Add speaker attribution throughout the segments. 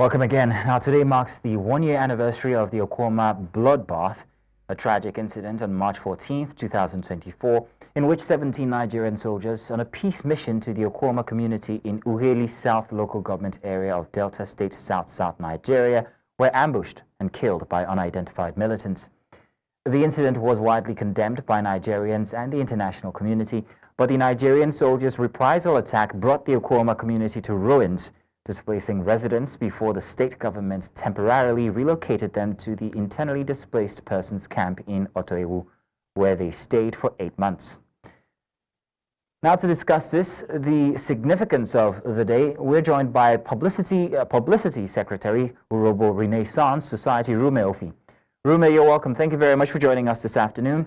Speaker 1: Welcome again. Now, today marks the one-year anniversary of the Okwama bloodbath, a tragic incident on March 14th, 2024, in which 17 Nigerian soldiers on a peace mission to the Okwama community in Uheli South local government area of Delta State, South Nigeria, were ambushed and killed by unidentified militants. The incident was widely condemned by Nigerians and the international community, but the Nigerian soldiers' reprisal attack brought the Okwama community to ruins, displacing residents before the state government temporarily relocated them to the internally displaced persons camp in Otoewu, where they stayed for 8 months. Now, to discuss this, the significance of the day, we're joined by Publicity Secretary Urobo Renaissance Society, Rume Ofi. Rume, you're welcome. Thank you very much for joining us this afternoon.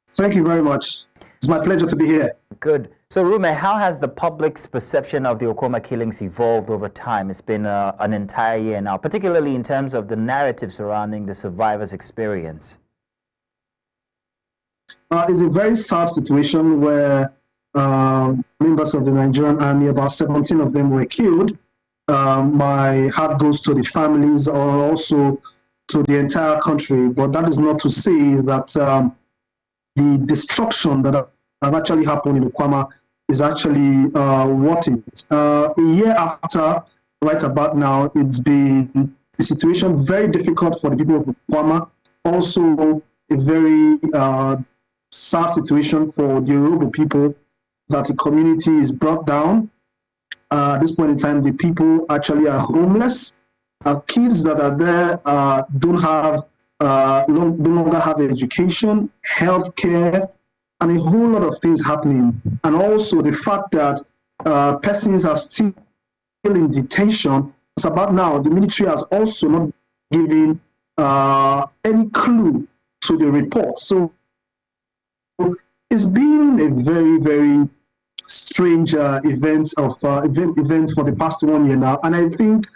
Speaker 2: Thank you very much. It's my pleasure to be here.
Speaker 1: Good. So, Rume, how has the public's perception of the Okwama killings evolved over time? It's been an entire year now, particularly in terms of the narrative surrounding the survivors' experience.
Speaker 2: It's a very sad situation where members of the Nigerian army, about 17 of them were killed. My heart goes to the families or also to the entire country, but that is not to say that the destruction that have actually happened in Okwama is actually worth it. A year after, right about now, it's been a situation very difficult for the people of Okwama, also a very sad situation for the Yoruba people, that the community is brought down. At this point in time, the people actually are homeless. Kids that are there no longer have education, health care, and a whole lot of things happening. And also the fact that persons are still in detention. It's about now, the military has also not given any clue to the report. So it's been a very, very strange event for the past 1 year now. And I think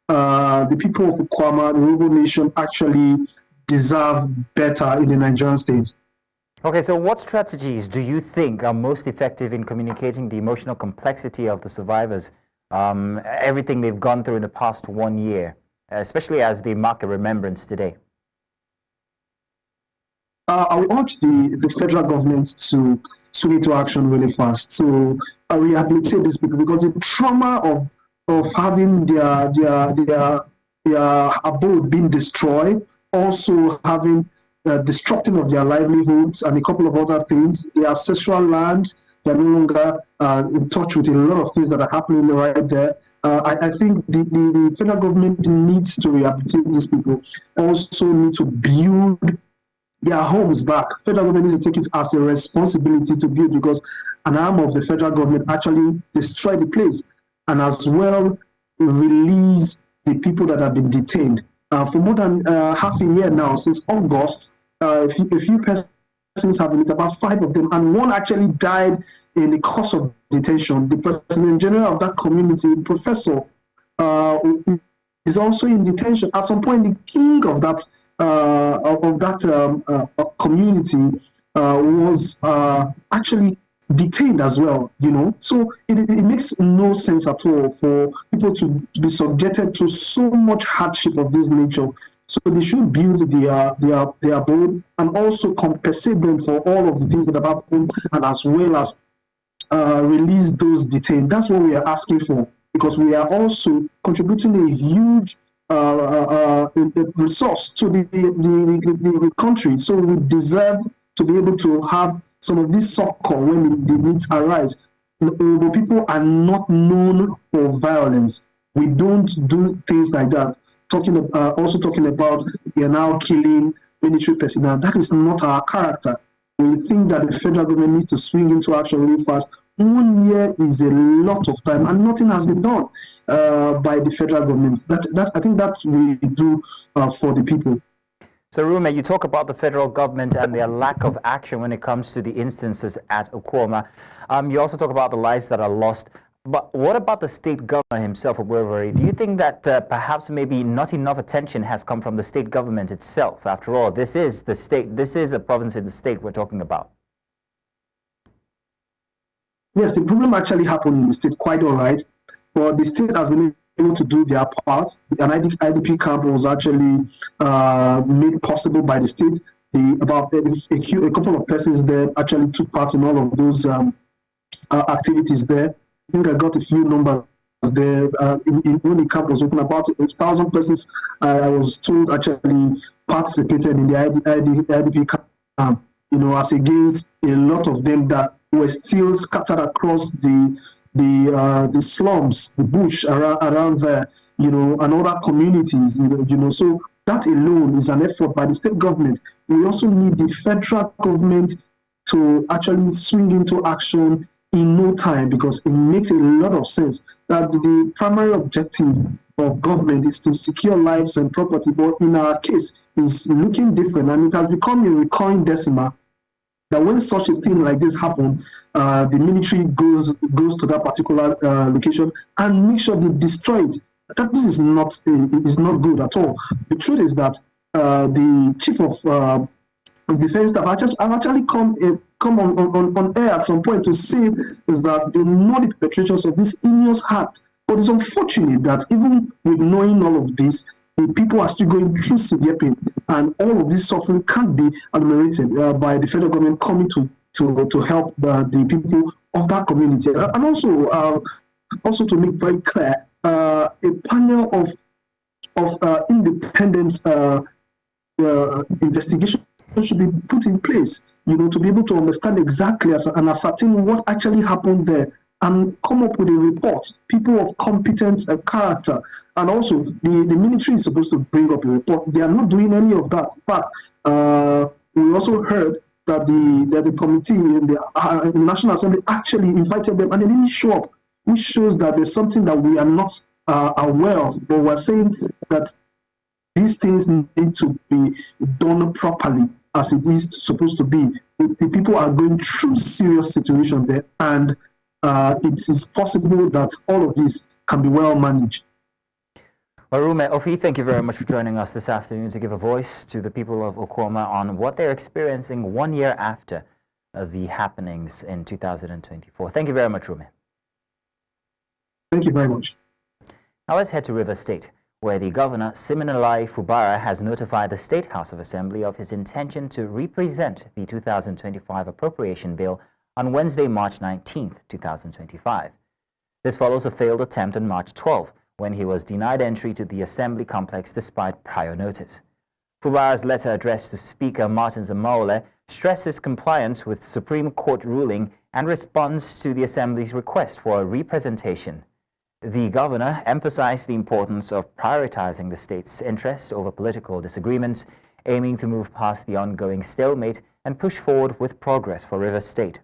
Speaker 2: the people of Okwama, the Yoruba nation, actually deserve better in the Nigerian state.
Speaker 1: Okay, so what strategies do you think are most effective in communicating the emotional complexity of the survivors, everything they've gone through in the past 1 year, especially as they mark a remembrance today?
Speaker 2: I will urge the federal government to swing into action really fast to rehabilitate these people, because the trauma of having their abode being destroyed, also having destructing of their livelihoods and a couple of other things, their ancestral land, they're no longer in touch with a lot of things that are happening right there. I think the federal government needs to rehabilitate these people, also need to build their homes back. Federal government needs to take it as a responsibility to build, because an arm of the federal government actually destroyed the place, and as well release the people that have been detained. For more than half a year now, since August, a few persons have been, it's about 5 of them, and one actually died in the course of detention. The President General of that community, Professor, is also in detention. At some point, the king of that community was actually detained as well, So it makes no sense at all for people to be subjected to so much hardship of this nature. So they should build their abode and also compensate them for all of the things that have happened, and as well as release those detained. That's what we are asking for, because we are also contributing a huge resource to the country. So we deserve to be able to have some of this succor when the needs arise. The people are not known for violence. We don't do things like that. Also talking about we are now killing military personnel. That is not our character. We think that the federal government needs to swing into action really fast. 1 year is a lot of time, and nothing has been done by the federal government. I think that we do for the people.
Speaker 1: So, Rume, you talk about the federal government and their lack of action when it comes to the instances at Okwama. You also talk about the lives that are lost. But what about the state governor himself, Obueveri? Do you think that perhaps maybe not enough attention has come from the state government itself? After all, this is the state. This is a province in the state we're talking about.
Speaker 2: Yes, the problem actually happened in the state, quite all right. But the state has been able to do their part. An IDP camp was actually made possible by the state. About a couple of persons there actually took part in all of those activities there. I think I got a few numbers there. When the camp was open, about 1,000 persons, I was told, actually participated in the IDP camp, as against a lot of them that were still scattered across the slums, the bush around there, and other communities, so that alone is an effort by the state government. We also need the federal government to actually swing into action in no time, because it makes a lot of sense that the primary objective of government is to secure lives and property, but in our case, it's looking different, and it has become a recurring decimal that when such a thing like this happens, the military goes to that particular location and make sure they destroy it. That this is not good at all. The truth is that the chief of defense staff have actually come on air at some point to say that they know the perpetrators of this heinous act. But it's unfortunate that even with knowing all of this, the people are still going through severe pain, and all of this suffering can't be ameliorated by the federal government coming to help the people of that community. And also to make very clear, a panel of independent investigation should be put in place, to be able to understand exactly and ascertain what actually happened there, and come up with a report, people of competent character. And also, the military is supposed to bring up a report. They are not doing any of that. In fact, we also heard that the committee in the National Assembly actually invited them, and they didn't show up, which shows that there's something that we are not aware of. But we're saying that these things need to be done properly, as it is supposed to be. The people are going through serious situation there, and it is possible that all of this can be well managed.
Speaker 1: Well, Rume Ofi, thank you very much for joining us this afternoon to give a voice to the people of Okwama on what they're experiencing 1 year after the happenings in 2024. Thank you very much, Rume.
Speaker 2: Thank you very much.
Speaker 1: Now let's head to Rivers State, where the governor, Siminalayi Fubara, has notified the State House of Assembly of his intention to represent the 2025 appropriation bill on Wednesday, March 19, 2025. This follows a failed attempt on March 12, when he was denied entry to the Assembly complex despite prior notice. Fubara's letter addressed to Speaker Martin Zamaole stresses compliance with Supreme Court ruling and responds to the Assembly's request for a representation. The governor emphasized the importance of prioritizing the state's interest over political disagreements, aiming to move past the ongoing stalemate and push forward with progress for Rivers State.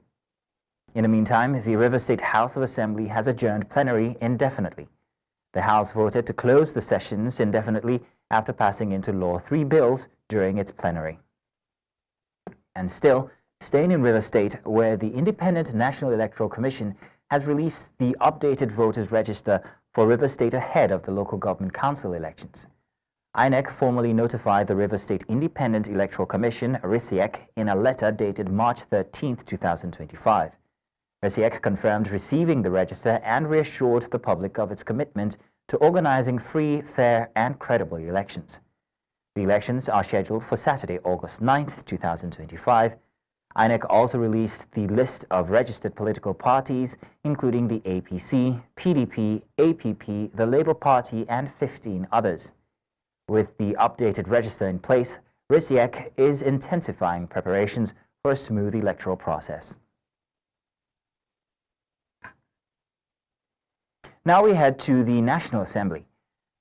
Speaker 1: In the meantime, the Rivers State House of Assembly has adjourned plenary indefinitely. The House voted to close the sessions indefinitely after passing into law 3 bills during its plenary. And still, staying in Rivers State, where the Independent National Electoral Commission has released the updated voters register for Rivers State ahead of the local government council elections. INEC formally notified the Rivers State Independent Electoral Commission, RISIEC, in a letter dated March 13, 2025. RISIEC confirmed receiving the register and reassured the public of its commitment to organizing free, fair, and credible elections. The elections are scheduled for Saturday, August 9, 2025. INEC also released the list of registered political parties, including the APC, PDP, APP, the Labour Party, and 15 others. With the updated register in place, RISIEC is intensifying preparations for a smooth electoral process. Now we head to the National Assembly.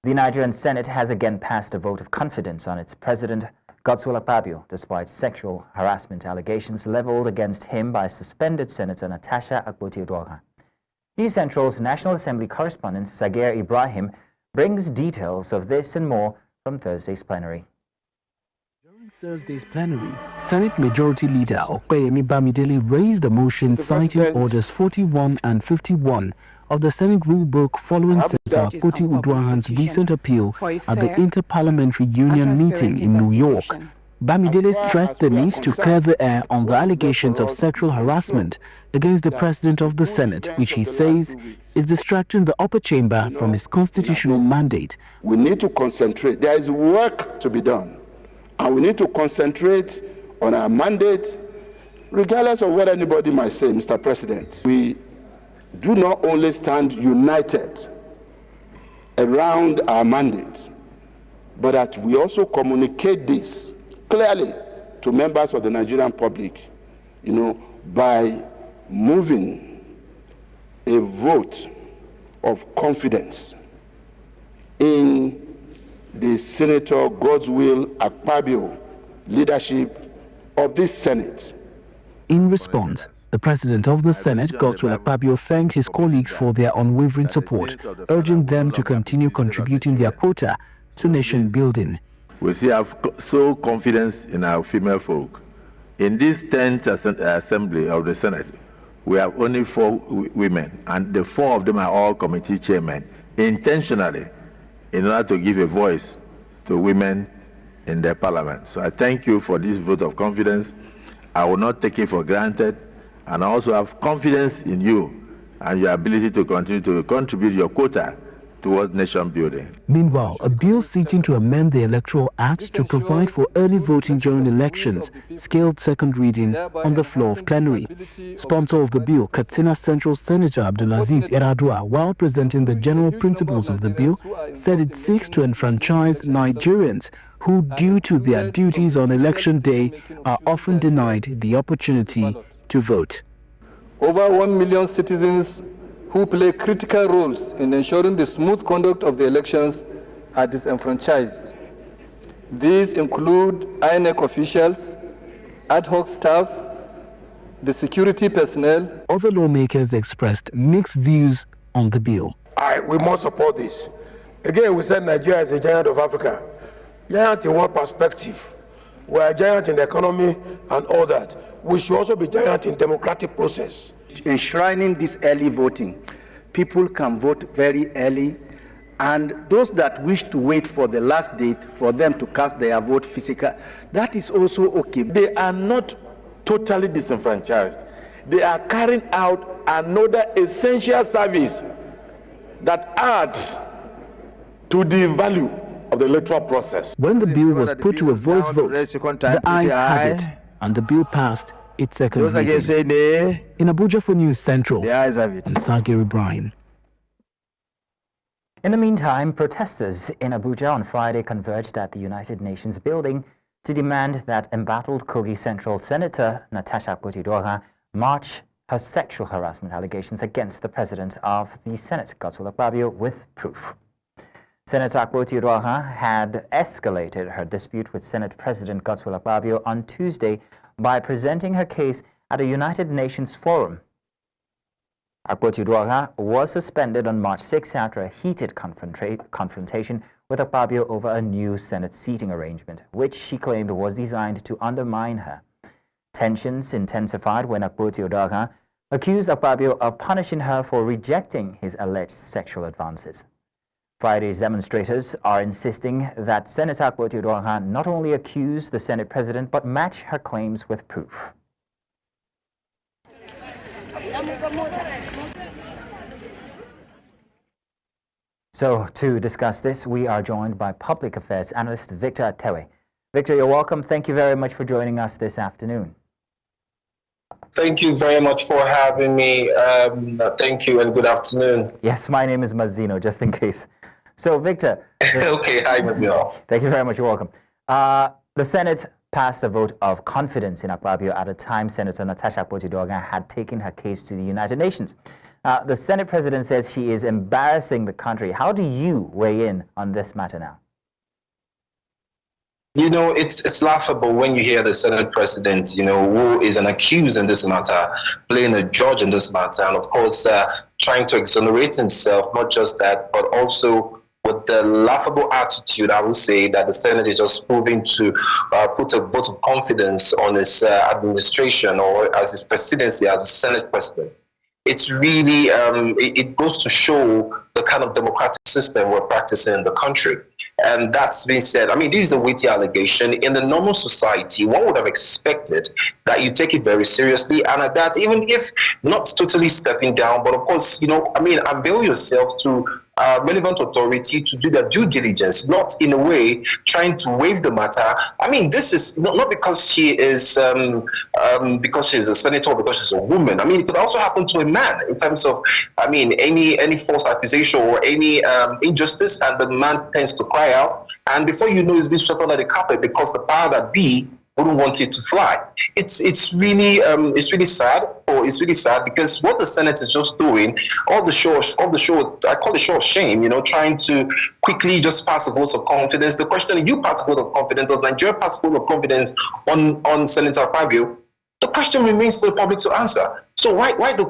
Speaker 1: The Nigerian Senate has again passed a vote of confidence on its president, Godswill Akpabio, despite sexual harassment allegations leveled against him by suspended Senator Natasha Akpoti-Uduaghan. News Central's National Assembly correspondent, Sagir Ibrahim, brings details of this and more from Thursday's plenary.
Speaker 3: During Thursday's plenary, Senate Majority Leader Okpeyemi Bamidele raised a motion citing Orders 41 and 51 of the Senate Rule Book following Senator Akpoti-Uduaghan's recent appeal at the Inter-Parliamentary Union meeting in New York. Bamidele stressed the need to clear the air on the allegations of sexual harassment against the President of the Senate, which he says is distracting the upper chamber from his constitutional mandate.
Speaker 4: We need to concentrate. There is work to be done, and we need to concentrate on our mandate, regardless of what anybody might say, Mr. President. We do not only stand united around our mandate, but that we also communicate this clearly to members of the Nigerian public, by moving a vote of confidence in the Senator Godswill Akpabio leadership of this Senate.
Speaker 3: In response, the President of the Senate, Godswill Akpabio, thanked his colleagues for their unwavering support, urging them to continue contributing their quota to nation building.
Speaker 5: We have so confidence in our female folk. In this 10th assembly of the Senate, we have only 4 women, and the 4 of them are all committee chairmen, intentionally, in order to give a voice to women in the parliament. So I thank you for this vote of confidence. I will not take it for granted, and I also have confidence in you and your ability to continue to contribute your quota towards nation building.
Speaker 3: Meanwhile, a bill seeking to amend the Electoral Act to provide for early voting during elections scaled second reading on the floor of plenary. Sponsor of the bill, Katsina Central Senator Abdulaziz Eradua, while presenting the general principles of the bill, said it seeks to enfranchise Nigerians who, due to their duties on election day, are often denied the opportunity to vote.
Speaker 6: Over 1 million citizens who play critical roles in ensuring the smooth conduct of the elections are disenfranchised. These include INEC officials, ad hoc staff, the security personnel.
Speaker 3: Other lawmakers expressed mixed views on the bill.
Speaker 7: We must support this. Again, we said Nigeria is a giant of Africa. Giant in one perspective. We are a giant in the economy and all that. We should also be giant in democratic process.
Speaker 8: Enshrining this early voting, people can vote very early, and those that wish to wait for the last date for them to cast their vote physical, that is also okay.
Speaker 5: They are not totally disenfranchised. They are carrying out another essential service that adds to the value of the electoral process.
Speaker 3: When the bill was put to a voice vote, the ayes had it, and the bill passed its second reading. In Abuja for News Central, I'm Sagir Ibrahim.
Speaker 1: In the meantime, protesters in Abuja on Friday converged at the United Nations building to demand that embattled Kogi Central Senator Natasha Akpoti-Uduaghan march her sexual harassment allegations against the President of the Senate, Godswill Akpabio, with proof. Senator Akpoti-Uduaghan had escalated her dispute with Senate President Godswill Akpabio on Tuesday by presenting her case at a United Nations forum. Akpoti-Uduaghan was suspended on March 6 after a heated confrontation with Akpabio over a new Senate seating arrangement, which she claimed was designed to undermine her. Tensions intensified when Akpoti-Uduaghan accused Akpabio of punishing her for rejecting his alleged sexual advances. Friday's demonstrators are insisting that Senator Akpoti-Uduaghan not only accuse the Senate President but match her claims with proof. So, to discuss this, we are joined by public affairs analyst Victor Atewe. Victor, you're welcome. Thank you very much for joining us this afternoon.
Speaker 9: Thank you very much for having me. Thank you and good afternoon.
Speaker 1: Yes, my name is Mazino, just in case. So, Victor.
Speaker 9: Okay, hi, Mazino.
Speaker 1: Thank you very much. You're welcome. The Senate passed a vote of confidence in Akpabio at a time Senator Natasha Akpoti-Uduaghan had taken her case to the United Nations. The Senate President says she is embarrassing the country. How do you weigh in on this matter now?
Speaker 9: You know, it's laughable when you hear the Senate President, who is an accused in this matter, playing a judge in this matter, and of course, trying to exonerate himself, not just that, but also with the laughable attitude, I would say, that the Senate is just moving to put a vote of confidence on his administration or as his presidency as the Senate President. It's really, it goes to show the kind of democratic system we're practicing in the country. And that's been said. I mean, this is a weighty allegation. In the normal society, one would have expected that you take it very seriously, and at that, even if not totally stepping down, but of course, avail yourself to relevant authority to do their due diligence, not in a way trying to waive the matter. I mean, this is not because she is because she's a senator, because she's a woman. I mean, it could also happen to a man in terms of, any false accusation or any injustice, and the man tends to cry out, and before you know, it's been swept under the carpet because the power that be wouldn't want it to fly. It's really sad. It's really sad because what the Senate is just doing, all the show, I call it show of shame, trying to quickly just pass a vote of confidence. The question, you pass a vote of confidence, does Nigeria pass a vote of confidence on Senator Fabio? The question remains for the public to answer. So why the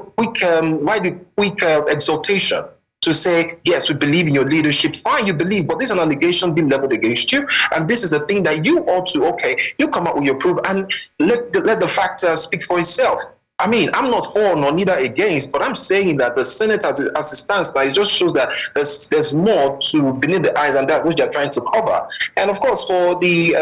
Speaker 9: quick exaltation to say, yes, we believe in your leadership? Fine, you believe, but this is an allegation being leveled against you, and this is the thing that you ought to, you come up with your proof and let the fact speak for itself. I mean, I'm not for nor neither against, but I'm saying that the Senate, as it stands now, it just shows that there's more to beneath the eyes than that which they're trying to cover. And of course, for the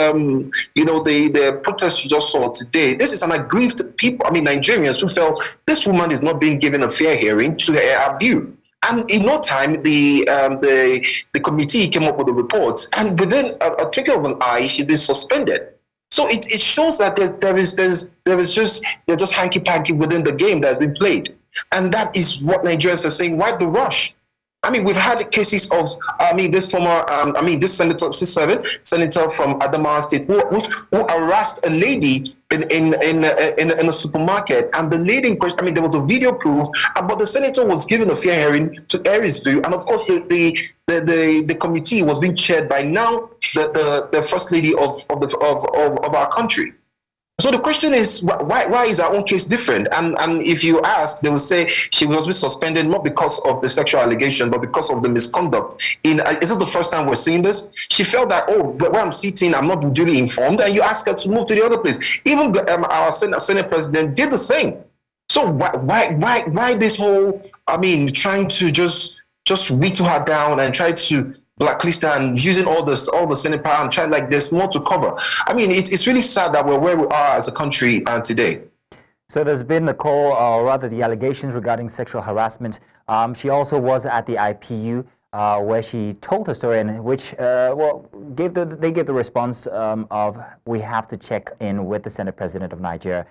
Speaker 9: the protest you just saw today, this is an aggrieved people. I mean, Nigerians who felt this woman is not being given a fair hearing to her view. And in no time, the committee came up with the reports, and within a twinkle of an eye, she's been suspended. So it shows that they're just hanky-panky within the game that has been played. And that is what Nigerians are saying. Why the rush? I mean, we've had cases of, this former, this senator from Adamawa State who harassed a lady in a supermarket, and the lady in question, there was a video proof, but the senator was given a fair hearing to air his view, and of course the committee was being chaired by now the first lady of our country. So the question is, why is our own case different? And if you ask, they will say she was suspended not because of the sexual allegation, but because of the misconduct. Is this the first time we're seeing this? She felt that, where I'm sitting, I'm not duly informed, and you ask her to move to the other place. Even our Senate president did the same. So why this whole, trying to just whittle her down and try to blacklist her and using all the Senate power and trying, like, there's more to cover. I mean, it's really sad that we're where we are as a country today.
Speaker 1: So there's been the call, or rather the allegations regarding sexual harassment. She also was at the IPU where she told her story, in which they gave the response of, we have to check in with the Senate President of Nigeria.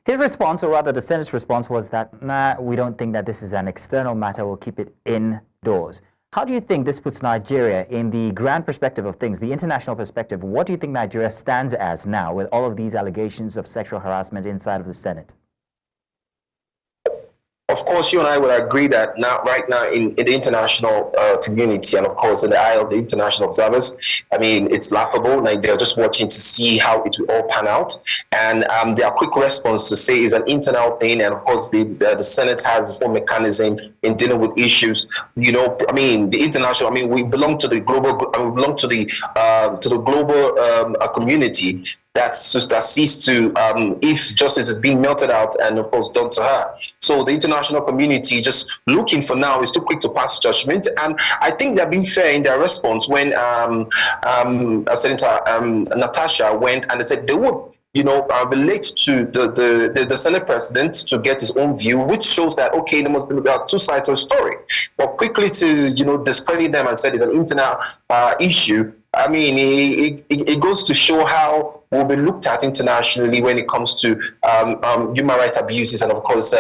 Speaker 1: His response, or rather the Senate's response, was that, nah, we don't think that this is an external matter, we'll keep it indoors. How do you think this puts Nigeria in the grand perspective of things, the international perspective? What do you think Nigeria stands as now with all of these allegations of sexual harassment inside of the Senate?
Speaker 9: Of course, you and I would agree that right now in the international community, and of course in the eye of the international observers, it's laughable. Like, they're just watching to see how it will all pan out. And their quick response to say is an internal thing. And of course, the Senate has its own mechanism in dealing with issues. The international. We belong to the global. We belong to the global community. That sees to if justice is being melted out and of course done to her. So the international community just looking for now is too quick to pass judgment, and I think they're being fair in their response when Senator Natasha went and they said they would relate to the Senate President to get his own view, which shows that, okay, there must be two sides to a story. But quickly to discredit them and say it's an internal issue. It goes to show how we'll be looked at internationally when it comes to human rights abuses and, of course,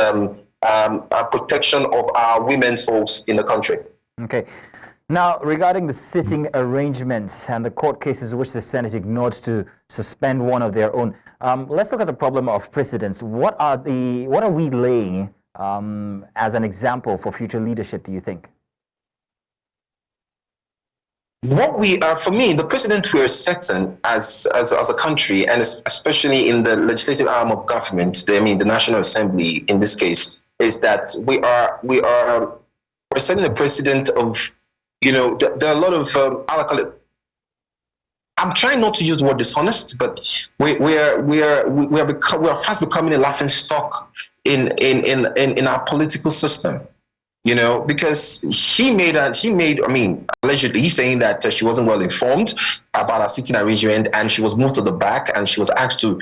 Speaker 9: protection of our women folks in the country.
Speaker 1: Okay. Now, regarding the sitting arrangements and the court cases which the Senate ignored to suspend one of their own, let's look at the problem of precedents. What are we laying as an example for future leadership, do you think?
Speaker 9: What we are, for me, the precedent we are setting as a country, and especially in the legislative arm of government, the National Assembly in this case, is that we're setting a precedent of, there are a lot of I'm trying not to use the word dishonest, but we are fast becoming a laughing stock in our political system. because she made, allegedly he's saying that she wasn't well informed about her sitting arrangement, and she was moved to the back and she was asked to,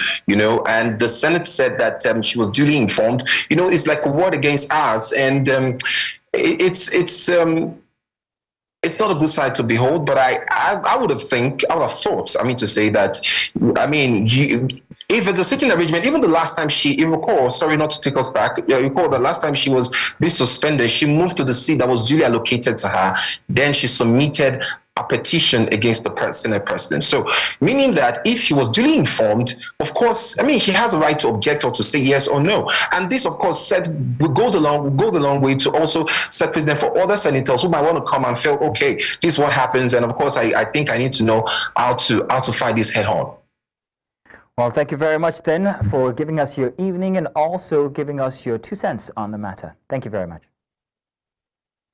Speaker 9: and the Senate said that she was duly informed. It's like a word against us, and it's not a good sight to behold, but I would have thought, to say that, if it's a sitting arrangement, even the last time sorry not to take us back, you recall the last time she was being suspended, she moved to the seat that was duly allocated to her. Then she submitted a petition against the Senate president. So, meaning that if she was duly informed, of course, she has a right to object or to say yes or no. And this, of course, goes a long way to also set precedent for other senators who might want to come and feel, okay, this is what happens. And of course, I think I need to know how to fight this head on.
Speaker 1: Well, thank you very much then for giving us your evening and also giving us your 2 cents on the matter. Thank you very much.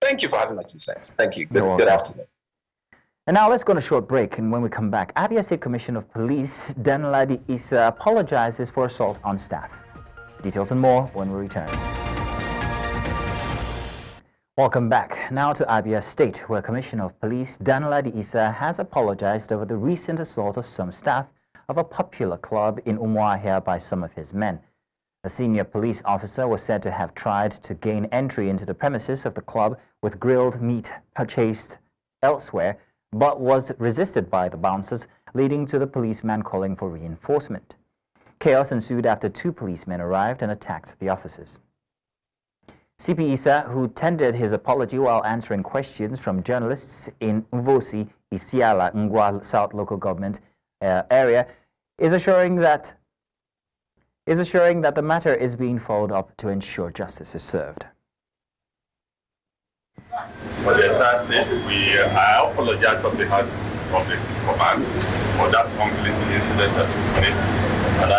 Speaker 9: Thank you for having my 2 cents. Thank you. Good afternoon.
Speaker 1: And now let's go on a short break, and when we come back, Abia State Commissioner of Police Danladi Issa apologizes for assault on staff. Details and more when we return. Welcome back. Now to Abia State, where Commissioner of Police Danladi Issa has apologized over the recent assault of some staff of a popular club in Umuahia by some of his men. A senior police officer was said to have tried to gain entry into the premises of the club with grilled meat purchased elsewhere, but was resisted by the bouncers, leading to the policeman calling for reinforcement. Chaos ensued after 2 policemen arrived and attacked the officers. CP Issa, who tendered his apology while answering questions from journalists in Mvosi, Isiala, Ngwa South local government area, is assuring that the matter is being followed up to ensure justice is served.
Speaker 10: For the entire state, I apologize on behalf of the command for that unbelievable incident that took place, and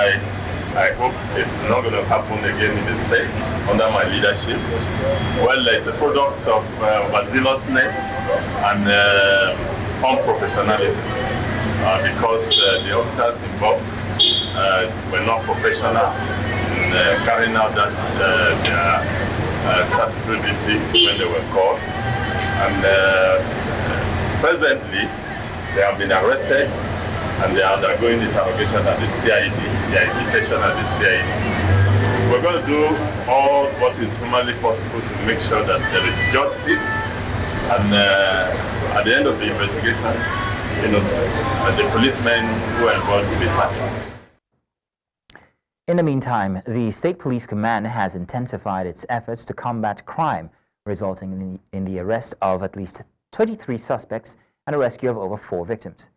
Speaker 10: I hope it's not going to happen again in the state under my leadership. Well, it's a product of overzealousness and unprofessionalism because the officers involved were not professional in carrying out that their statutory duty when they were called. And presently, they have been arrested and they are undergoing interrogation at the CID, their invitation at the CID. We're going to do all what is humanly possible to make sure that there is justice, and at the end of the investigation, the policemen who are involved will be sanctioned.
Speaker 1: In the meantime, the State Police Command has intensified its efforts to combat crime, resulting in the arrest of at least 23 suspects and a rescue of over 4 victims.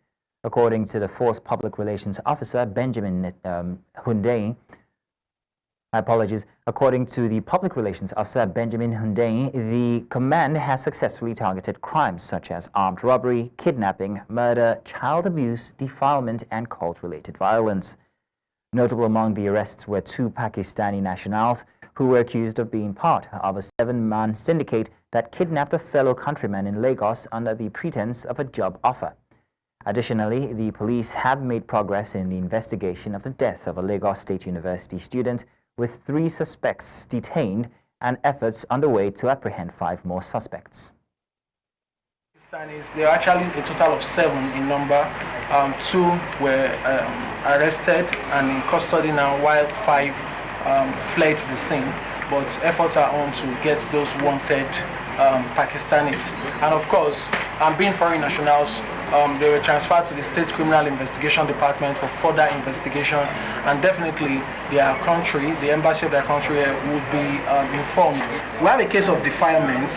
Speaker 1: According to the Force Public Relations Officer Benjamin Hundein, according to the Public Relations Officer Benjamin Hundein, the command has successfully targeted crimes such as armed robbery, kidnapping, murder, child abuse, defilement, and cult-related violence. Notable among the arrests were 2 Pakistani nationals who were accused of being part of a 7-man syndicate that kidnapped a fellow countryman in Lagos under the pretense of a job offer. Additionally, the police have made progress in the investigation of the death of a Lagos State University student, with 3 suspects detained and efforts underway to apprehend 5 more suspects.
Speaker 11: There are actually a total of 7 in number. 2 were arrested and in custody now, while 5 fled the scene. But efforts are on to get those wanted Pakistanis. And of course, being foreign nationals, they were transferred to the State Criminal Investigation Department for further investigation, and definitely their country, the embassy of their country would be informed. We have a case of defilement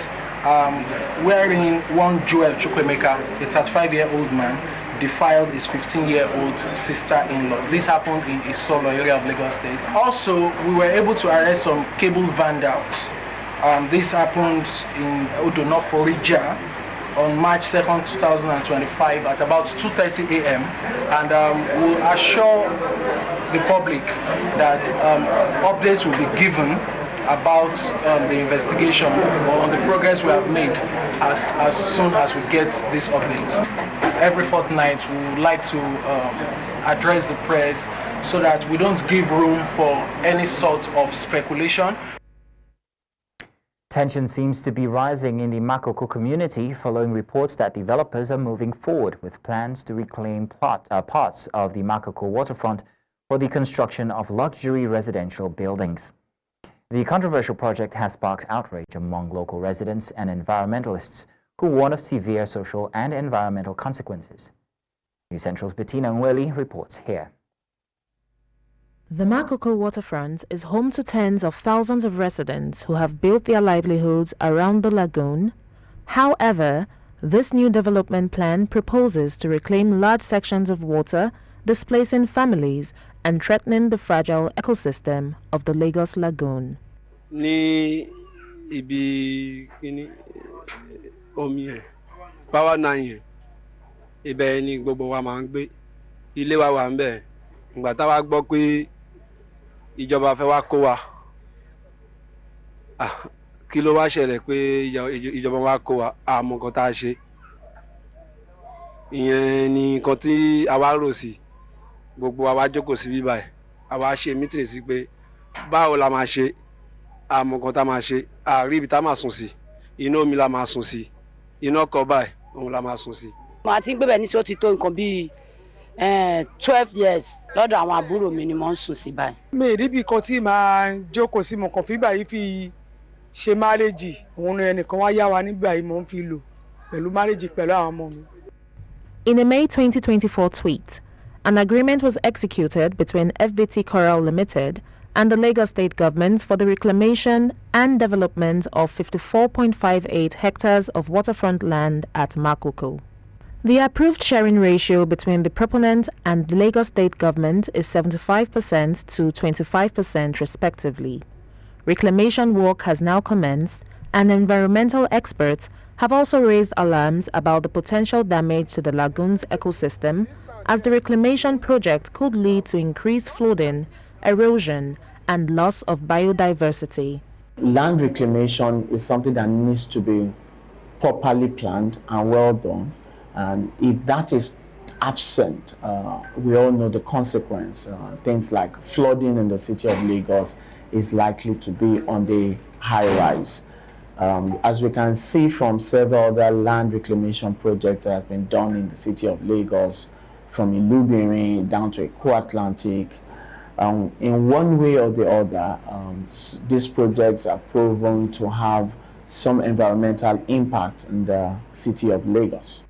Speaker 11: wherein one Joel Chukwemeka, a 35-year-old man, defiled his 15-year-old sister-in-law. This happened in Isolo area of Lagos State. Also, we were able to arrest some cable vandals. This happened in Odonoforija on March 2nd, 2025 at about 2:30 a.m. And we'll assure the public that updates will be given about the investigation or on the progress we have made as soon as we get these updates. Every fortnight we would like to address the press so that we don't give room for any sort of speculation.
Speaker 1: Tension seems to be rising in the Makoko community following reports that developers are moving forward with plans to reclaim parts of the Makoko waterfront for the construction of luxury residential buildings. The controversial project has sparked outrage among local residents and environmentalists who warn of severe social and environmental consequences. News Central's Bettina Nweli reports here.
Speaker 12: The Makoko waterfront is home to tens of thousands of residents who have built their livelihoods around the lagoon. However, this new development plan proposes to reclaim large sections of water, displacing families and threatening the fragile ecosystem of the Lagos Lagoon.
Speaker 13: Ní ibi kíní omi ẹ̀ power nine ibẹ̀ ni gbogbo wa máa ń gbé ilé wa wà ńbẹ̀ ìgbà tá wa gbọ́ pé ìjọba fẹ́ wá kó wa kí ló wá ṣẹlẹ̀ pé ìjọba wá kó wa àmọ́ nǹkan tá a ṣe ìyẹn ni nǹkan tí a wá rò sí gbogbo wa wá jókòó sí bíbá ẹ̀ a wá ṣe mítìrì sí pé báwo la máa ṣe àmọ́ nǹkan tá a máa ṣe àrí ibi tá a máa sùn sí iná omi la máa sùn sí iná ọkọ̀ báyìí òun la máa sùn sí.
Speaker 14: màá ti ń gbé bẹ̀ ní tí ó ti tó nǹkan bíi 12 years lọ́dọ̀ àwọn àbúrò mi ni mo ń sùn sí báyìí.
Speaker 15: mi ì rí bí kan tí màá jókòó sí mo kàn fi báyìí fi ṣe márèjì òun ẹnìkan wá yá wa nígbà yìí mo ń fi lò pẹ̀lú márèjì pẹ̀lú àwọn ọmọ mi.
Speaker 12: In a May 2024 tweet, an agreement was executed between FBT Coral Limited and the Lagos State Government for the reclamation and development of 54.58 hectares of waterfront land at Makoko. The approved sharing ratio between the proponent and the Lagos State Government is 75% to 25% respectively. Reclamation work has now commenced, and environmental experts have also raised alarms about the potential damage to the lagoon's ecosystem, as the reclamation project could lead to increased flooding, erosion, and loss of biodiversity.
Speaker 16: Land reclamation is something that needs to be properly planned and well done. And if that is absent, we all know the consequence. Things like flooding in the city of Lagos is likely to be on the high rise. As we can see from several other land reclamation projects that has been done in the city of Lagos, from Ilubirin down to Eco Atlantic, in one way or the other, these projects have proven to have some environmental impact in the city of Lagos.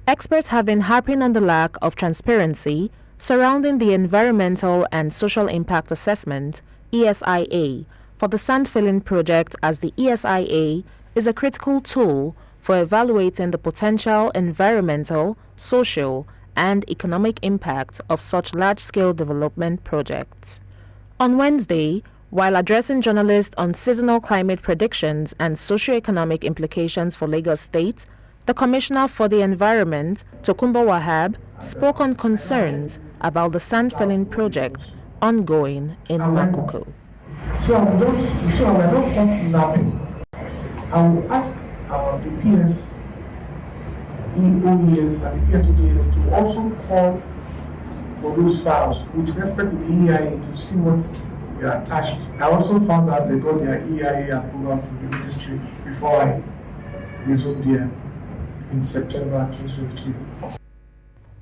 Speaker 12: Experts have been harping on the lack of transparency surrounding the Environmental and Social Impact Assessment, ESIA, for the sand filling project, as the ESIA is a critical tool for evaluating the potential environmental, social, and economic impact of such large-scale development projects. On Wednesday, while addressing journalists on seasonal climate predictions and socio-economic implications for Lagos State, the Commissioner for the Environment, Tokunbo Wahab, spoke on concerns about the sand filling project ongoing in Makoko.
Speaker 17: So we don't want nothing. I will ask the PS EOES and the PSODS to also call for those files with respect to the EIA to see what we are attached. I also found out they got their EIA approval from the ministry before I resumed there in September 2022.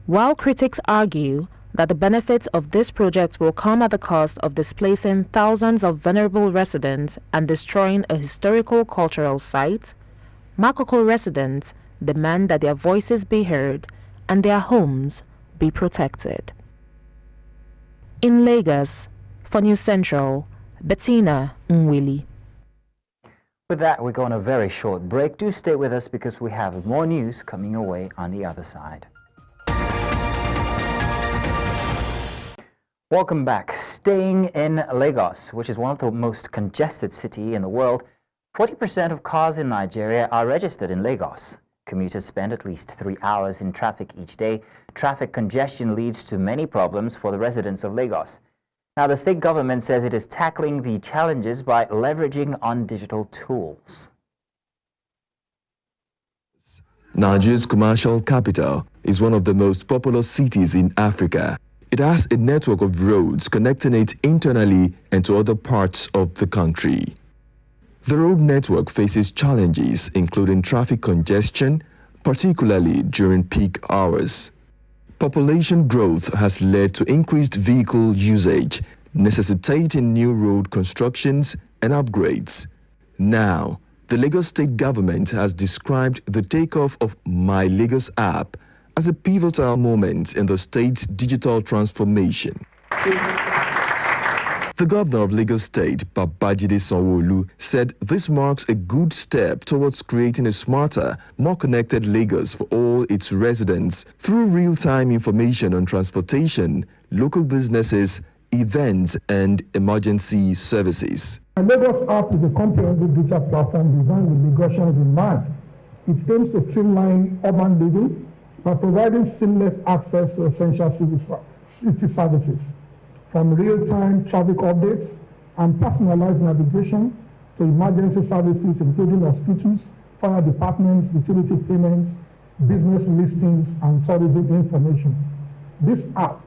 Speaker 12: While critics argue that the benefits of this project will come at the cost of displacing thousands of vulnerable residents and destroying a historical cultural site, Makoko residents demand that their voices be heard and their homes be protected. In Lagos, for News Central, Bettina Nweli.
Speaker 1: With that, we go on a very short break. Do stay with us because we have more news coming your way on the other side. Welcome back. Staying in Lagos, which is one of the most congested cities in the world, 40% of cars in Nigeria are registered in Lagos. Commuters spend at least 3 hours in traffic each day. Traffic congestion leads to many problems for the residents of Lagos. Now, the state government says it is tackling the challenges by leveraging on digital tools.
Speaker 18: Nigeria's commercial capital is one of the most populous cities in Africa. It has a network of roads connecting it internally and to other parts of the country. The road network faces challenges, including traffic congestion, particularly during peak hours. Population growth has led to increased vehicle usage, necessitating new road constructions and upgrades. Now, the Lagos State government has described the takeoff of My Lagos app as a pivotal moment in the state's digital transformation. The governor of Lagos State, Babajide Sanwo-Olu, said this marks a good step towards creating a smarter, more connected Lagos for all its residents through real-time information on transportation, local businesses, events, and emergency services.
Speaker 17: The Lagos app is a comprehensive digital platform designed with Lagosians in mind. It aims to streamline urban living by providing seamless access to essential city services, from real-time traffic updates and personalized navigation to emergency services including hospitals, fire departments, utility payments, business listings, and tourism information. This app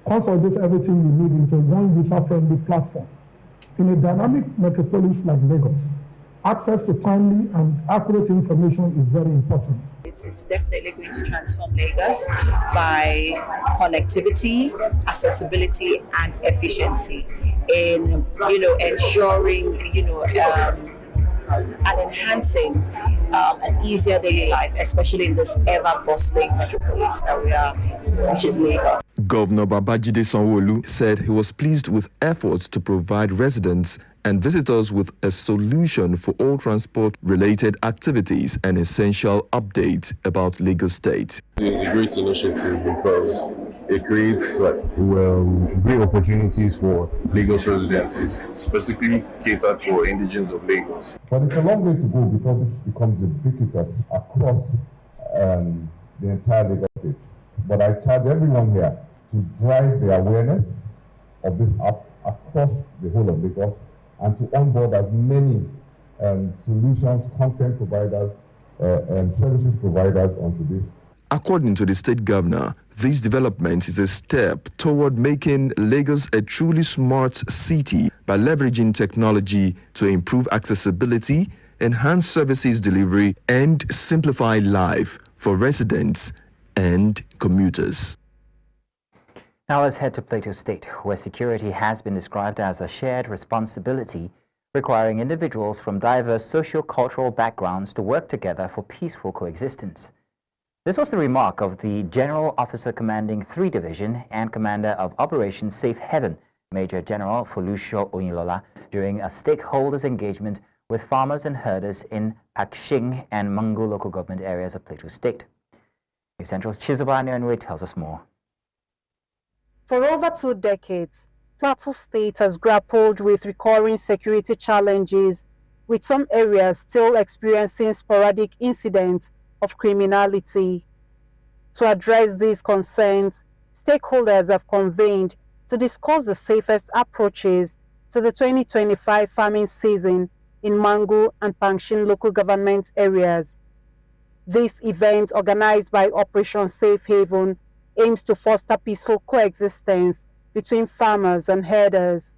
Speaker 17: consolidates everything you need into one user-friendly platform. In a dynamic metropolis like Lagos, access to timely and accurate information is very important.
Speaker 19: It's definitely going to transform Lagos by connectivity, accessibility, and efficiency in, ensuring, and enhancing an easier daily life, especially in this ever-bustling metropolis that we are, which is Lagos.
Speaker 18: Governor Babajide Sanwo-Olu said he was pleased with efforts to provide residents and visitors with a solution for all transport-related activities and essential updates about Lagos State.
Speaker 20: It's a great initiative because it creates great opportunities for Lagos residents, specifically catered for indigenes of Lagos.
Speaker 21: But it's a long way to go before this becomes ubiquitous across the entire Lagos State. But I charge everyone here to drive the awareness of this app across the whole of Lagos and to onboard as many solutions, content providers, and services providers onto this.
Speaker 18: According to the state governor, this development is a step toward making Lagos a truly smart city by leveraging technology to improve accessibility, enhance services delivery, and simplify life for residents and commuters.
Speaker 1: Now let's head to Plateau State, where security has been described as a shared responsibility, requiring individuals from diverse socio-cultural backgrounds to work together for peaceful coexistence. This was the remark of the General Officer Commanding 3 Division and Commander of Operation Safe Haven, Major General Folusho Oyinlola, during a stakeholders engagement with farmers and herders in Pakshing and Mangu local government areas of Plateau State. News Central's Chizoba Nyanwe tells us more.
Speaker 22: For over 2 decades, Plateau State has grappled with recurring security challenges, with some areas still experiencing sporadic incidents of criminality. To address these concerns, stakeholders have convened to discuss the safest approaches to the 2025 farming season in Mangu and Pangshin local government areas. This event, organized by Operation Safe Haven, aims to foster peaceful coexistence between farmers and herders.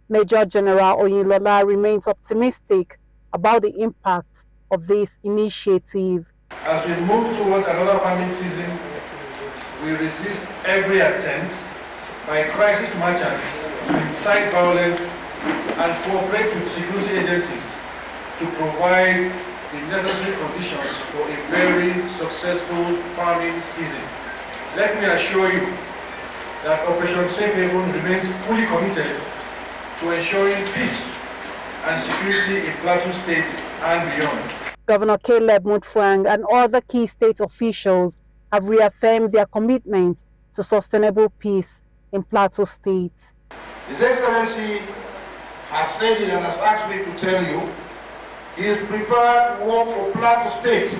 Speaker 22: Major General Oyinlola remains optimistic about the impact of this initiative.
Speaker 23: As we move towards another farming season, we resist every attempt by crisis merchants to incite violence and cooperate with security agencies to provide the necessary conditions for a very successful farming season. Let me assure you that Operation Safe Haven remains fully committed to ensuring peace and security in Plateau State and beyond.
Speaker 22: Governor Caleb Mutfwang and other key state officials have reaffirmed their commitment to sustainable peace in Plateau State.
Speaker 7: His Excellency has said it and has asked me to tell you he is prepared to work for Plateau State.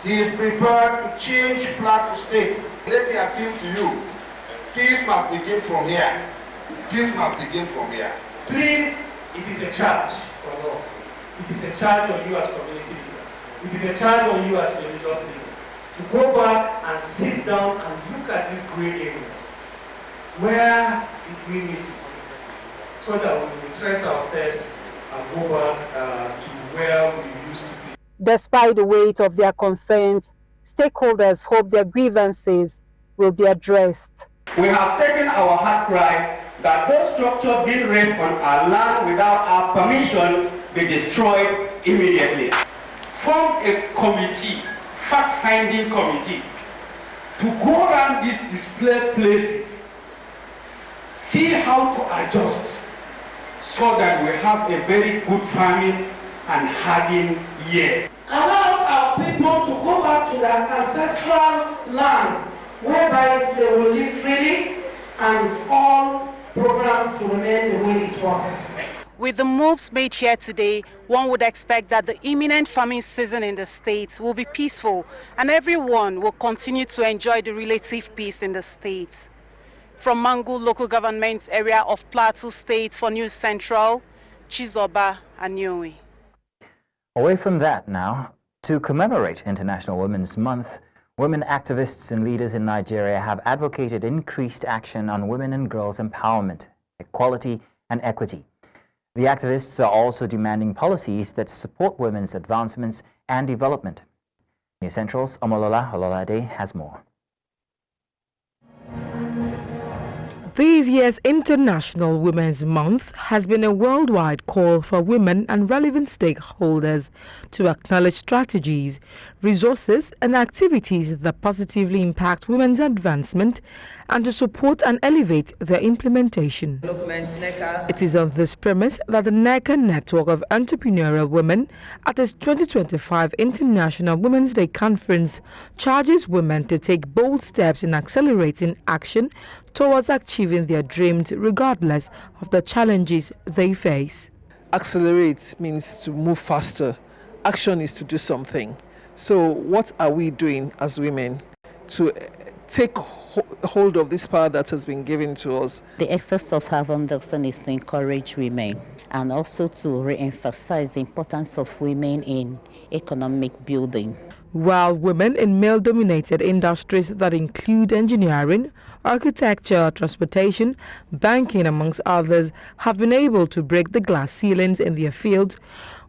Speaker 7: He is prepared to change Plateau State. Let me appeal to you. Peace must begin from here. Peace must begin from here.
Speaker 23: Please, it is a charge on us. It is a charge on you as community leaders. It is a charge on you as religious leaders to go back and sit down and look at these gray areas. Where did we miss it? So that we will trace our steps and go back to where we used to be.
Speaker 22: Despite the weight of their concerns, stakeholders hope their grievances will be addressed.
Speaker 2: We have taken our hard cry that those structures being raised on our land without our permission be destroyed immediately.
Speaker 23: Form a committee, fact-finding committee, to go around these displaced places, see how to adjust so that we have a very good farming and harvesting year.
Speaker 4: Allow our people to go back to their ancestral land, whereby they will live freely and all programs to remain the way it was.
Speaker 22: With the moves made here today, one would expect that the imminent farming season in the state will be peaceful and everyone will continue to enjoy the relative peace in the state. From Mangu local government area of Plateau State for News Central, Chizoba Anyoe.
Speaker 1: Away from that now, to commemorate International Women's Month, women activists and leaders in Nigeria have advocated increased action on women and girls' empowerment, equality and equity. The activists are also demanding policies that support women's advancements and development. News Central's Omolola Ololade has more.
Speaker 6: This year's International Women's Month has been a worldwide call for women and relevant stakeholders to acknowledge strategies, resources and activities that positively impact women's advancement and to support and elevate their implementation. It is on this premise that the NECA Network of Entrepreneurial Women at its 2025 International Women's Day Conference charges women to take bold steps in accelerating action towards achieving their dreams regardless of the challenges they face.
Speaker 24: Accelerate means to move faster. Action is to do something. So what are we doing as women to take hold of this power that has been given to us?
Speaker 25: The essence of our understanding is to encourage women and also to re-emphasize the importance of women in economic building.
Speaker 6: While women in male-dominated industries that include engineering, architecture, transportation, banking, amongst others, have been able to break the glass ceilings in their field,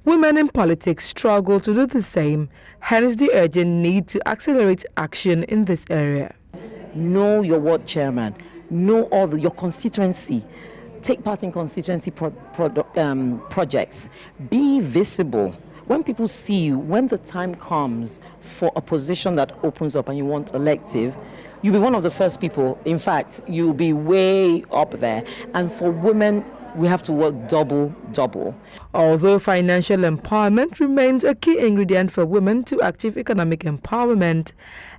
Speaker 6: women in politics struggle to do the same, hence the urgent need to accelerate action in this area.
Speaker 26: Know your ward chairman, know all your constituency, take part in constituency projects, be visible. When people see you, when the time comes for a position that opens up and you want elective, you'll be one of the first people. In fact, you'll be way up there. And for women, we have to work double.
Speaker 6: Although financial empowerment remains a key ingredient for women to achieve economic empowerment,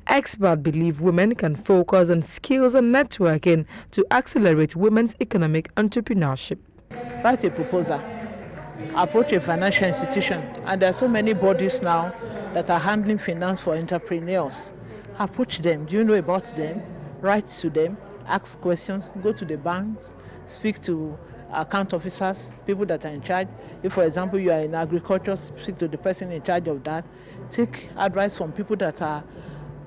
Speaker 6: experts believe women can focus on skills and networking to accelerate women's economic entrepreneurship.
Speaker 27: Write a proposal, approach a financial institution, and there are so many bodies now that are handling finance for entrepreneurs. Approach them. Do you know about them? Write to them, ask questions, go to the banks, speak to account officers, people that are in charge. If, for example, you are in agriculture, speak to the person in charge of that. Take advice from people that are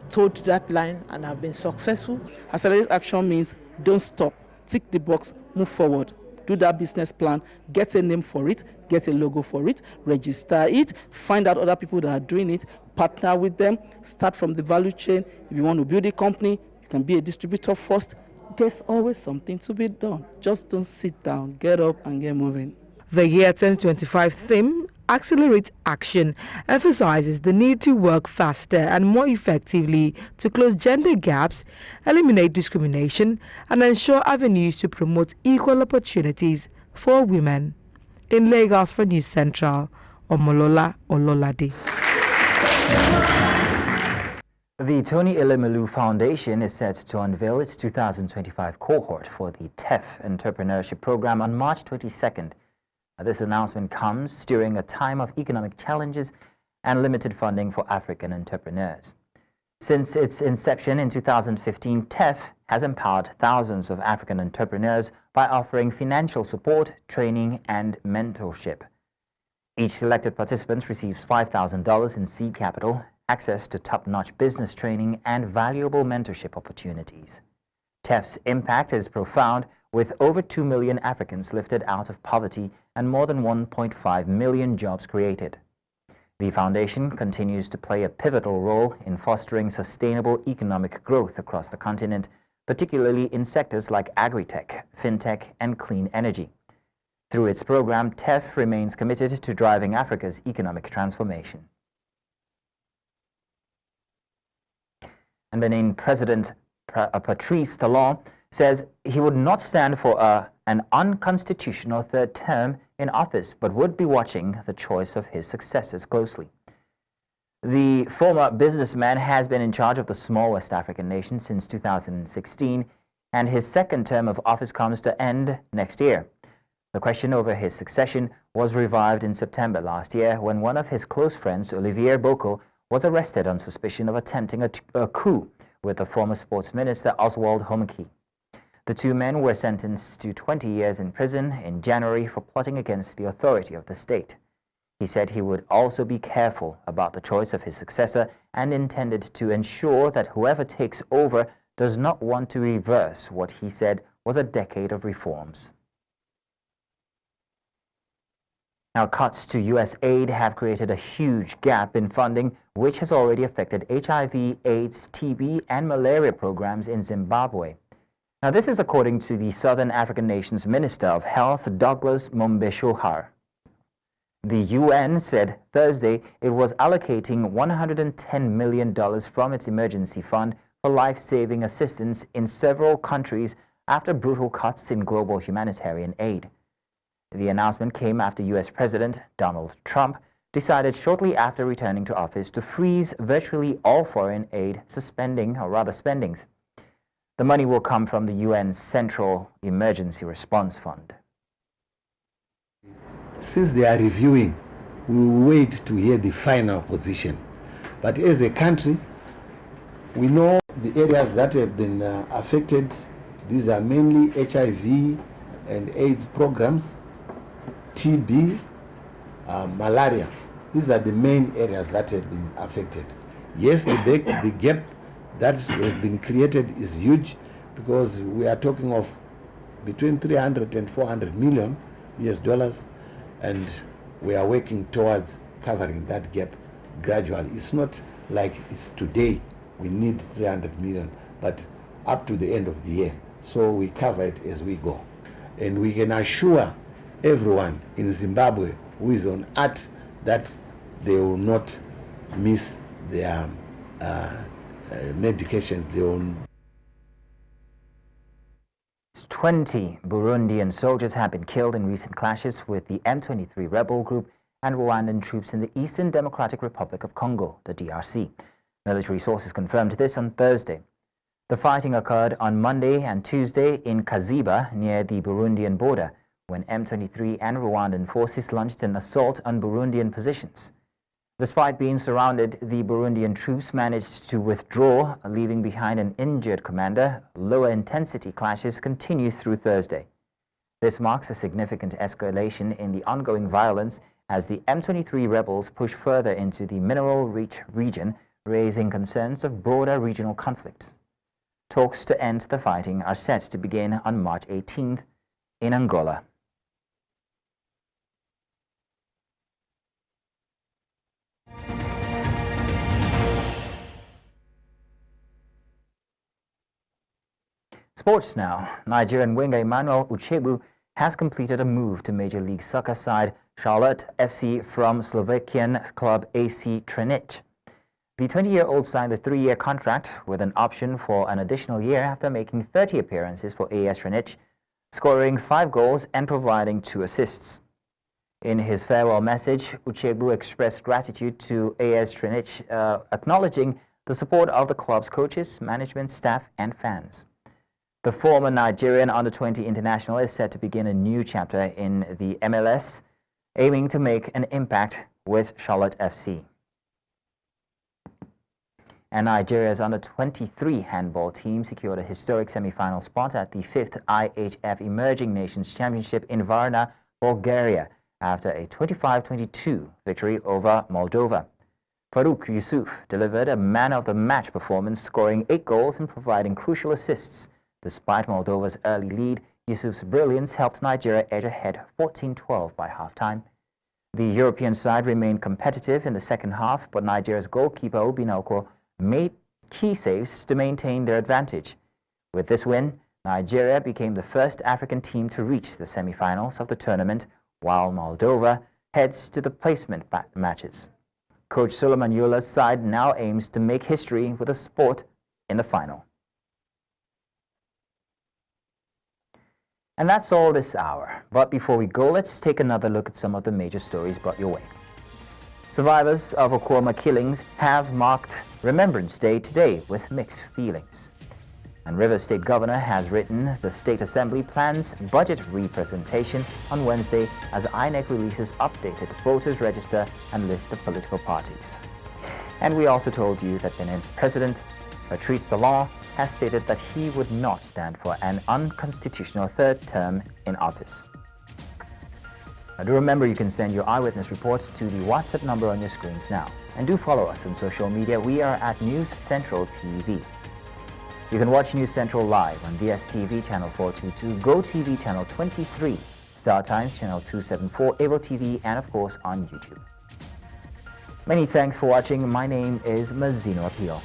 Speaker 27: told that line and have been successful.
Speaker 28: Accelerate action means don't stop, tick the box, move forward. Do that business plan, get a name for it, get a logo for it, register it, find out other people that are doing it, partner with them, start from the value chain. If you want to build a company, you can be a distributor first. There's always something to be done. Just don't sit down, get up and get moving.
Speaker 6: The year 2025 theme, Accelerate Action, emphasizes the need to work faster and more effectively to close gender gaps, eliminate discrimination, and ensure avenues to promote equal opportunities for women. In Lagos for News Central, Omolola Ololade.
Speaker 1: The Tony Elumelu Foundation is set to unveil its 2025 cohort for the TEF Entrepreneurship Program on March 22nd. This announcement comes during a time of economic challenges and limited funding for African entrepreneurs. Since its inception in 2015, TEF has empowered thousands of African entrepreneurs by offering financial support, training, and mentorship. Each selected participant receives $5,000 in seed capital, access to top-notch business training, and valuable mentorship opportunities. TEF's impact is profound, with over 2 million Africans lifted out of poverty and more than 1.5 million jobs created. The foundation continues to play a pivotal role in fostering sustainable economic growth across the continent, particularly in sectors like agri-tech, fintech, and clean energy. Through its program, TEF remains committed to driving Africa's economic transformation. And Benin President Patrice Talon says he would not stand for an unconstitutional third term in office, but would be watching the choice of his successors closely. The former businessman has been in charge of the small West African nation since 2016, and his second term of office comes to end next year. The question over his succession was revived in September last year when one of his close friends, Olivier Boko, was arrested on suspicion of attempting a coup with the former sports minister Oswald Homeky. The two men were sentenced to 20 years in prison in January for plotting against the authority of the state. He said he would also be careful about the choice of his successor and intended to ensure that whoever takes over does not want to reverse what he said was a decade of reforms. Now, cuts to U.S. aid have created a huge gap in funding, which has already affected HIV, AIDS, TB, and malaria programs in Zimbabwe. Now, this is according to the Southern African nation's Minister of Health, Douglas Mombeshohar. The UN said Thursday it was allocating $110 million from its emergency fund for life-saving assistance in several countries after brutal cuts in global humanitarian aid. The announcement came after U.S. President Donald Trump decided shortly after returning to office to freeze virtually all foreign aid spendings. The money will come from the UN's Central Emergency Response Fund.
Speaker 3: Since they are reviewing, we will wait to hear the final position. But as a country, we know the areas that have been affected. These are mainly HIV and AIDS programs, TB, malaria. These are the main areas that have been affected. Yes, the gap that has been created is huge because we are talking of between 300 and 400 million US dollars, and we are working towards covering that gap gradually. It's not like it's today we need 300 million, but up to the end of the year. So we cover it as we go. And we can assure everyone in Zimbabwe who is on alert that they will not miss their medications. They will
Speaker 1: 20 Burundian soldiers have been killed in recent clashes with the M23 rebel group and Rwandan troops in the Eastern Democratic Republic of Congo, the DRC. Military sources confirmed this on Thursday. The fighting occurred on Monday and Tuesday in Kaziba near the Burundian border, when M23 and Rwandan forces launched an assault on Burundian positions. Despite being surrounded, the Burundian troops managed to withdraw, leaving behind an injured commander. Lower intensity clashes continue through Thursday. This marks a significant escalation in the ongoing violence as the M23 rebels push further into the mineral-rich region, raising concerns of broader regional conflicts. Talks to end the fighting are set to begin on March 18th in Angola. Sports now. Nigerian winger Emmanuel Uchebu has completed a move to Major League Soccer side Charlotte FC from Slovakian club AC Trenčín. The 20-year-old signed a 3-year contract with an option for an additional year after making 30 appearances for AS Trenčín, scoring 5 goals and providing 2 assists. In his farewell message, Uchebu expressed gratitude to AS Trenčín, acknowledging the support of the club's coaches, management, staff, and fans. The former Nigerian under-20 international is set to begin a new chapter in the MLS, aiming to make an impact with Charlotte FC. And Nigeria's under-23 handball team secured a historic semi-final spot at the 5th IHF Emerging Nations Championship in Varna, Bulgaria, after a 25-22 victory over Moldova. Farouk Yusuf delivered a man-of-the-match performance, scoring 8 goals and providing crucial assists. Despite Moldova's early lead, Yusuf's brilliance helped Nigeria edge ahead 14-12 by halftime. The European side remained competitive in the second half, but Nigeria's goalkeeper Obinoko made key saves to maintain their advantage. With this win, Nigeria became the first African team to reach the semi-finals of the tournament, while Moldova heads to the placement matches. Coach Suleiman Yula's side now aims to make history with a sport in the final. And that's all this hour. But before we go, let's take another look at some of the major stories brought your way. Survivors of Okwama killings have marked Remembrance Day today with mixed feelings. And Rivers State Governor has written the State Assembly plans budget representation on Wednesday as INEC releases updated voters register and list of political parties. And we also told you that Benin President Patrice Talon has stated that he would not stand for an unconstitutional third term in office. Now do remember you can send your eyewitness reports to the WhatsApp number on your screens now. And do follow us on social media. We are at News Central TV. You can watch News Central live on DSTV channel 422, GoTV channel 23, Star Times channel 274, Avo TV, and of course on YouTube. Many thanks for watching. My name is Mazino Appeal.